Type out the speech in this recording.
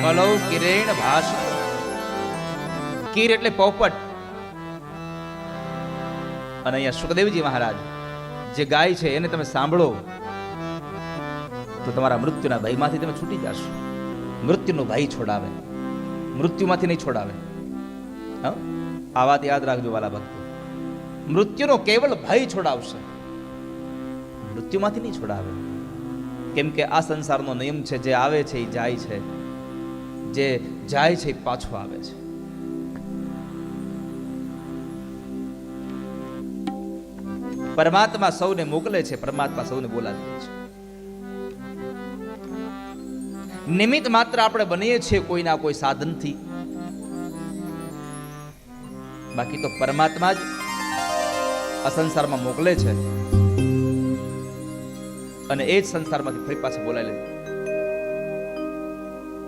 કલૌ કિરેણ ભાષિત. કીર એટલે પોપટ. અને અહીંયા સુખદેવજી મહારાજ જે ગાય છે એને તમે સાંભળો તો તમારા મૃત્યુના ભયમાંથી તમે છૂટી જશો. મૃત્યુનો ભય છોડાવે, મૃત્યુમાંથી નહીં છોડાવે. આ વાત યાદ રાખજો વાલા ભક્તો. મૃત્યુનો કેવળ ભય છોડાવશે, મૃત્યુમાંથી નહીં છોડાવે. કેમ કે આ સંસારનો નિયમ છે, જે આવે છે એ જાય છે, જે જાય છે એ પાછો આવે છે. પરમાત્મા સૌને મોકલે છે, પરમાત્મા સૌને બોલાવે છે. નિમિત્ત માત્ર આપણે બનીએ છીએ કોઈના કોઈ સાધનથી, બાકી તો પરમાત્મા જ આ સંસારમાં મોકલે છે અને એ જ સંસારમાંથી ફરી પાછા બોલાવી લે.